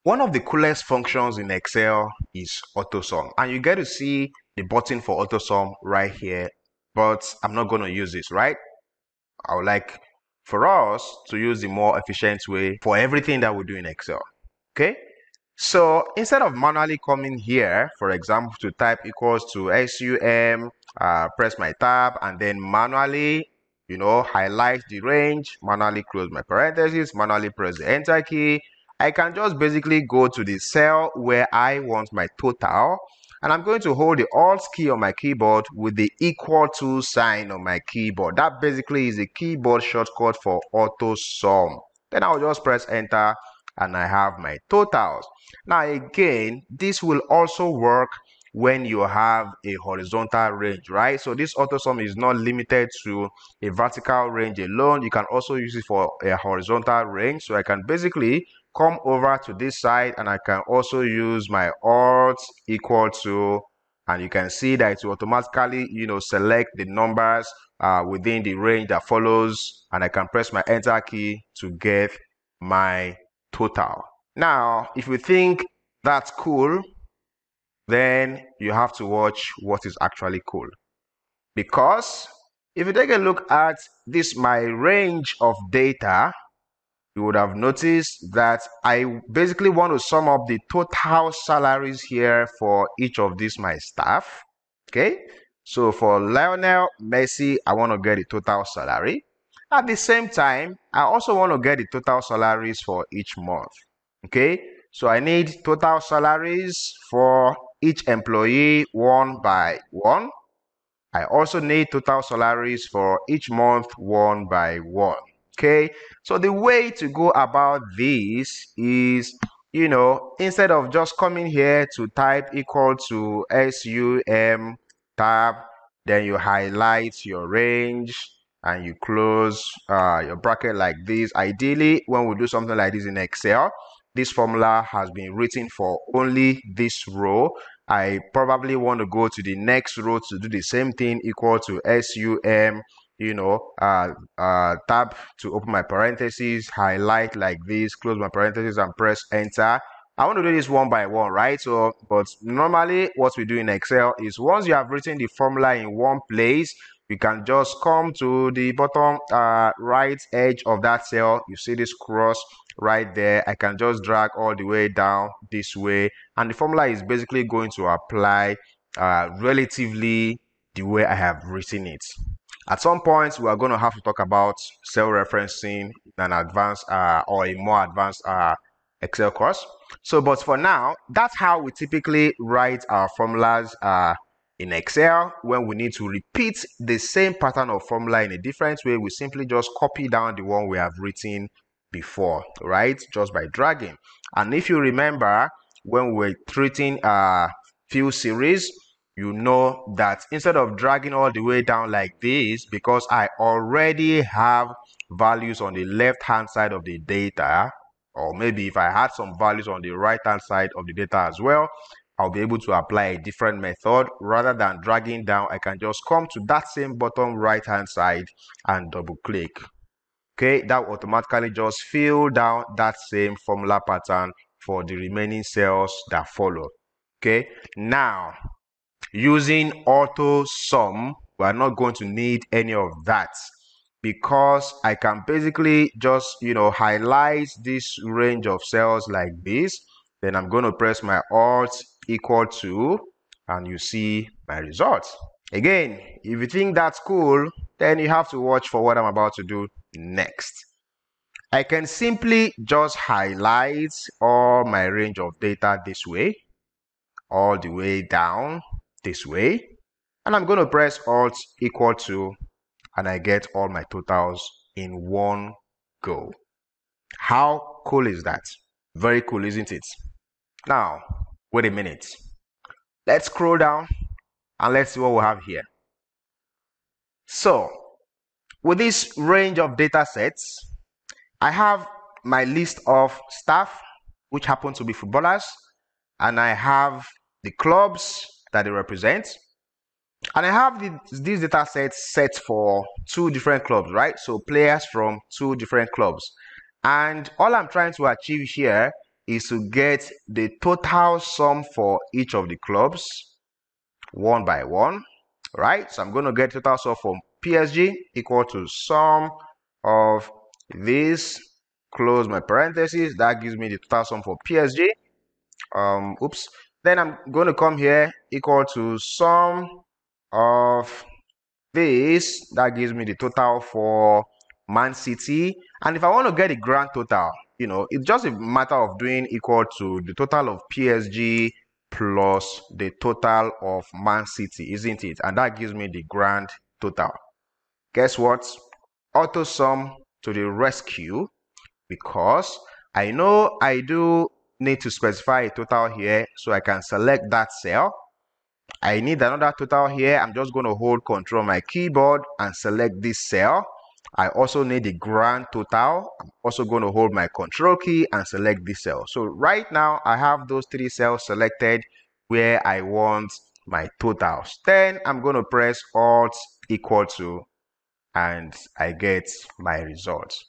One of the coolest functions in Excel is Autosum, and you get to see the button for Autosum right here, but I'm not going to use this, right? I would like for us to use the more efficient way for everything that we do in Excel, okay? So instead of manually coming here, for example, to type equals to SUM, press my tab, and then manually, highlight the range, manually close my parentheses, manually press the enter key, I can just basically go to the cell where I want my total, and I'm going to hold the Alt key on my keyboard with the equal to sign on my keyboard. That basically is a keyboard shortcut for Autosum. Then I'll just press enter and I have my totals. Now again, this will also work when you have a horizontal range, right? So this Autosum is not limited to a vertical range alone. You can also use it for a horizontal range. So I can basically come over to this side and I can also use my Alt equal to, and you can see that it will automatically, select the numbers within the range that follows, and I can press my enter key to get my total. Now, if you think that's cool, then you have to watch what is actually cool. Because if you take a look at this, my range of data, you would have noticed that I basically want to sum up the total salaries here for each of these my staff. Okay, so for Lionel Messi, I want to get the total salary. At the same time, I also want to get the total salaries for each month. Okay, so I need total salaries for each employee one by one. I also need total salaries for each month one by one. Okay, so the way to go about this is, instead of just coming here to type equal to SUM tab, then you highlight your range and you close your bracket like this. Ideally, when we do something like this in Excel, this formula has been written for only this row. I probably want to go to the next row to do the same thing, equal to SUM, tab to open my parentheses, highlight like this, close my parentheses and press enter. I want to do this one by one, right? So, but normally what we do in Excel is once you have written the formula in one place, you can just come to the bottom right edge of that cell. You see this cross right there. I can just drag all the way down this way, and the formula is basically going to apply relatively the way I have written it. At some point, we are going to have to talk about cell referencing in an advanced or a more advanced Excel course. So, but for now, that's how we typically write our formulas in Excel. When we need to repeat the same pattern of formula in a different way, we simply just copy down the one we have written before, right? Just by dragging. And if you remember, when we're treating field series, you know that instead of dragging all the way down like this, because I already have values on the left hand side of the data, or maybe if I had some values on the right hand side of the data as well, I'll be able to apply a different method. Rather than dragging down, I can just come to that same bottom right hand side and double click. Okay, that will automatically just fill down that same formula pattern for the remaining cells that follow. Okay, now using Autosum, we are not going to need any of that, because I can basically just highlight this range of cells like this. Then I'm going to press my Alt equal to, and you see my results. Again, if you think that's cool, then you have to watch for what I'm about to do next. I can simply just highlight all my range of data this way, all the way down this way, and I'm going to press Alt equal to, and I get all my totals in one go. How cool is that? Very cool, isn't it? Now, wait a minute. Let's scroll down and let's see what we have here. So, with this range of data sets, I have my list of staff, which happen to be footballers, and I have the clubs that they represent. And I have these data sets set for two different clubs, right? So players from two different clubs. And all I'm trying to achieve here is to get the total sum for each of the clubs one by one, right? So I'm going to get total sum from PSG equal to sum of this, close my parentheses. That gives me the total sum for PSG. Then I'm going to come here equal to sum of this. That gives me the total for Man City. And if I want to get the grand total, it's just a matter of doing equal to the total of PSG plus the total of Man City, isn't it? And that gives me the grand total. Guess what? Autosum to the rescue, because I know I do need to specify a total here, so I can select that cell. I need another total here. I'm just going to hold Control on my keyboard and select this cell. I also need the grand total. I'm also going to hold my Control key and select this cell. So right now I have those three cells selected where I want my totals. Then I'm going to press Alt equal to, and I get my results.